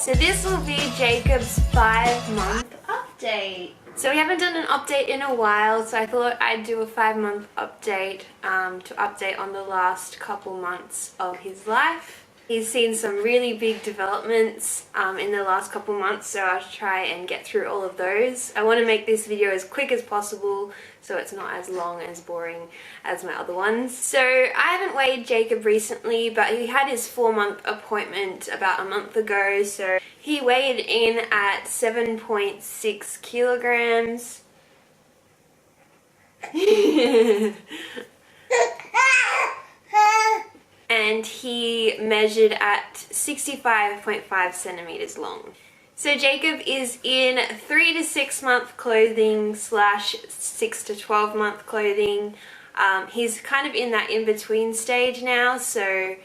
So this will be Jacob's 5-month update. So we haven't done an update in a while, so I thought I'd do a 5-month update to update on the last couple months of his life. He's seen some really big developments in the last couple months, so I'll try and get through all of those. I want to make this video as quick as possible so it's not as long and as boring as my other ones. So I haven't weighed Jacob recently, but he had his 4-month appointment about a month ago, so he weighed in at 7.6 kilograms. And he measured at 65.5 centimeters long. So Jacob is in 3 to 6 month clothing / 6 to 12 month clothing. He's kind of in that in-between stage now, so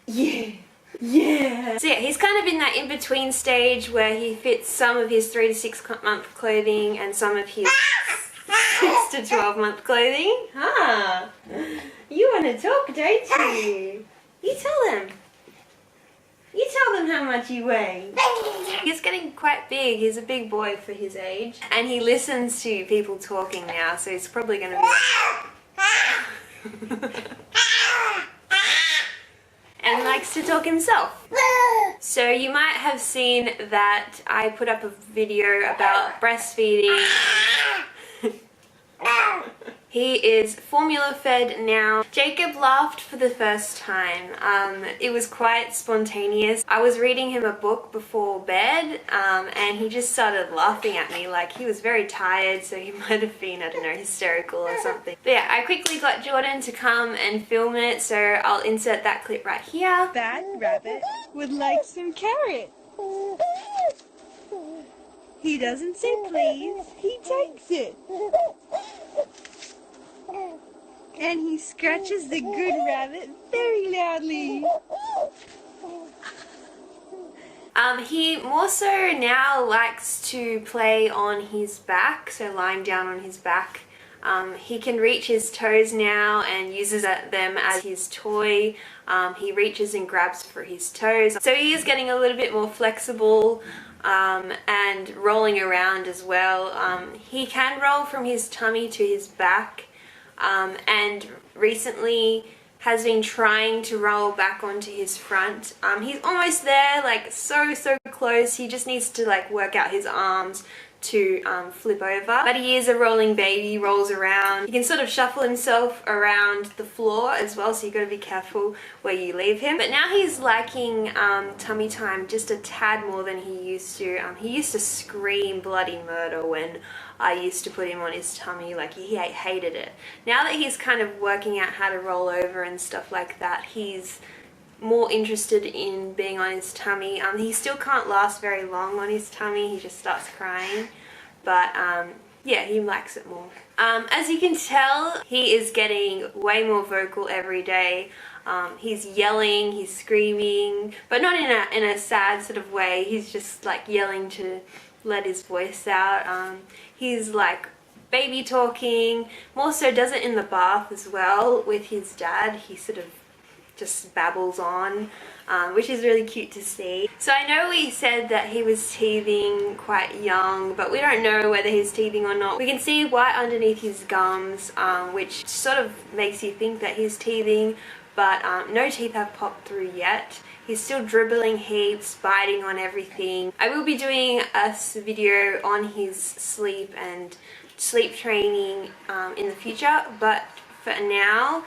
yeah. So yeah, he's kind of in that in-between stage where he fits some of his 3 to 6 month clothing and some of his 6 to 12 month clothing. Huh? You want to talk, don't you? You tell them. You tell them how much you weigh. He's getting quite big. He's a big boy for his age. And he listens to people talking now, so he's probably going to be... and likes to talk himself. So you might have seen that I put up a video about breastfeeding. He is formula fed now. Jacob laughed for the first time. It was quite spontaneous. I was reading him a book before bed and he just started laughing at me like he was very tired, so he might have been, I don't know, hysterical or something. But yeah, I quickly got Jordan to come and film it, so I'll insert that clip right here. That rabbit would like some carrot. He doesn't say please, he takes it. And he scratches the good rabbit very loudly. He more so now likes to play on his back, so lying down on his back. He can reach his toes now and uses them as his toy. He reaches and grabs for his toes. So he is getting a little bit more flexible and rolling around as well. He can roll from his tummy to his back. And recently has been trying to roll back onto his front. He's almost there, like so close. He just needs to like work out his arms to flip over. But he is a rolling baby, rolls around. He can sort of shuffle himself around the floor as well, so you got to be careful where you leave him. But now he's liking tummy time just a tad more than he used to. He used to scream bloody murder when I used to put him on his tummy, like he hated it. Now that he's kind of working out how to roll over and stuff like that, he's more interested in being on his tummy. He still can't last very long on his tummy, he just starts crying, but yeah, he likes it more. As you can tell, he is getting way more vocal every day. He's yelling, he's screaming, but not in a sad sort of way. He's just like yelling to let his voice out. He's like baby talking, more so does it in the bath as well with his dad. He sort of just babbles on, which is really cute to see. So I know we said that he was teething quite young, but we don't know whether he's teething or not. We can see white underneath his gums, which sort of makes you think that he's teething, but no teeth have popped through yet. He's still dribbling heaps, biting on everything. I will be doing a video on his sleep and sleep training in the future, but for now,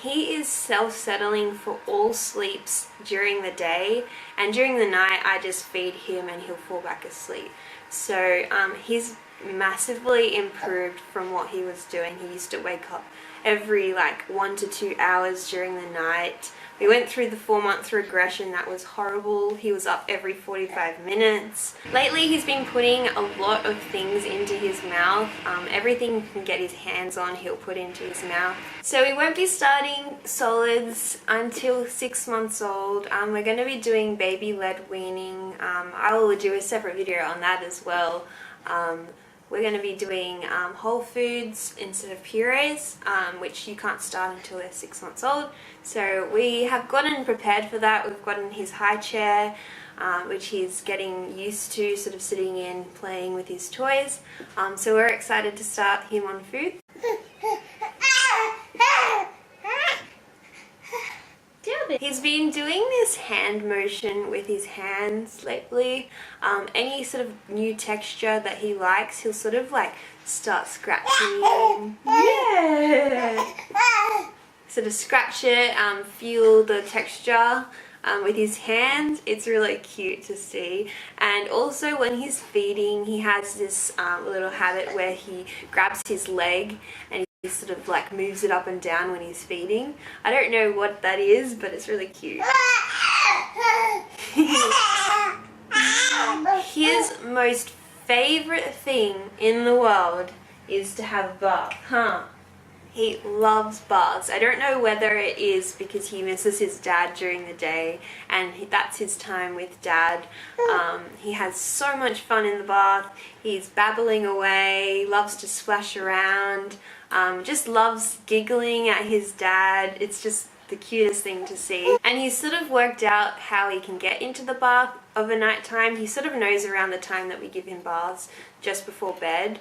he is self-settling for all sleeps during the day, and during the night I just feed him and he'll fall back asleep. So he's massively improved from what he was doing. He used to wake up every like 1 to 2 hours during the night. We went through the 4-month regression. That was horrible. He was up every 45 minutes. Lately he's been putting a lot of things into his mouth. Everything he can get his hands on he'll put into his mouth. So we won't be starting solids until 6 months old. We're going to be doing baby-led weaning. I will do a separate video on that as well. we're going to be doing whole foods instead of purees, which you can't start until they're 6 months old. So we have gotten prepared for that. We've gotten his high chair, which he's getting used to, sort of sitting in, playing with his toys. So we're excited to start him on food. He's been doing this hand motion with his hands lately. Any sort of new texture that he likes, he'll sort of like start scratching. Yeah! Sort of scratch it, feel the texture with his hands. It's really cute to see. And also when he's feeding, he has this little habit where he grabs his leg and he sort of like moves it up and down when he's feeding. I don't know what that is, but it's really cute. His most favorite thing in the world is to have a bath, huh? He loves baths. I don't know whether it is because he misses his dad during the day and that's his time with dad. He has so much fun in the bath. He's babbling away, loves to splash around, just loves giggling at his dad. It's just the cutest thing to see. And he's sort of worked out how he can get into the bath overnight time. He sort of knows around the time that we give him baths, just before bed.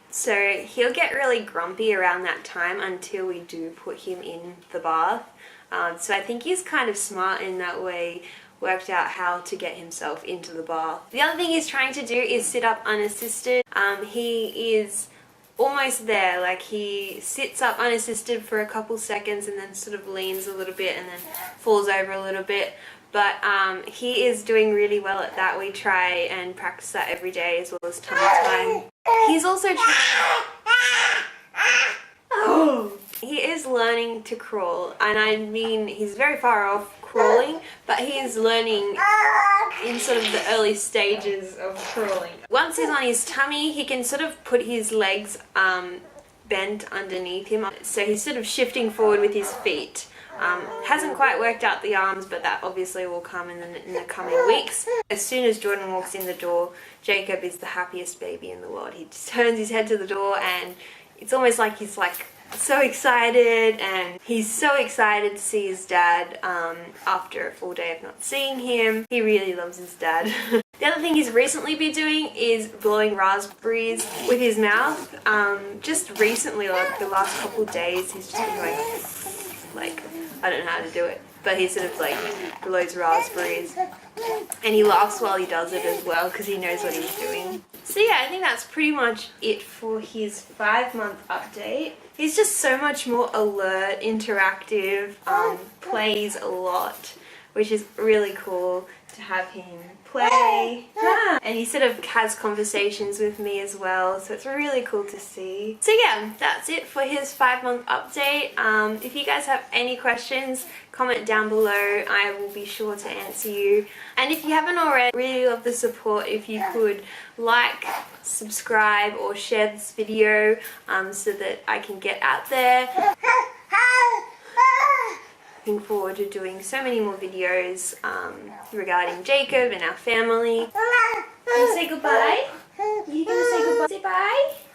So he'll get really grumpy around that time until we do put him in the bath. So I think he's kind of smart in that way, worked out how to get himself into the bath. The other thing he's trying to do is sit up unassisted. He is almost there, like he sits up unassisted for a couple seconds and then sort of leans a little bit and then falls over a little bit. But he is doing really well at that. We try and practice that every day as well as tummy time. He's also he is learning to crawl, and I mean he's very far off crawling, but he is learning in sort of the early stages of crawling. Once he's on his tummy, he can sort of put his legs bent underneath him, so he's sort of shifting forward with his feet. Hasn't quite worked out the arms, but that obviously will come in the coming weeks. As soon as Jordan walks in the door, Jacob is the happiest baby in the world. He just turns his head to the door and it's almost like he's like so excited, and he's so excited to see his dad after a full day of not seeing him. He really loves his dad. The other thing he's recently been doing is blowing raspberries with his mouth. Just recently, like the last couple of days, he's just been going like, I don't know how to do it, but he sort of like blows raspberries and he laughs while he does it as well because he knows what he's doing. So yeah, I think that's pretty much it for his 5-month update. He's just so much more alert, interactive, plays a lot, which is really cool to have him play. And he sort of has conversations with me as well, so it's really cool to see. So yeah, that's it for his 5-month update. If you guys have any questions, comment down below. I will be sure to answer you. And if you haven't already, really love the support if you could like, subscribe or share this video so that I can get out there. Looking forward to doing so many more videos regarding Jacob and our family. Can you say goodbye? You gonna say goodbye? Say bye?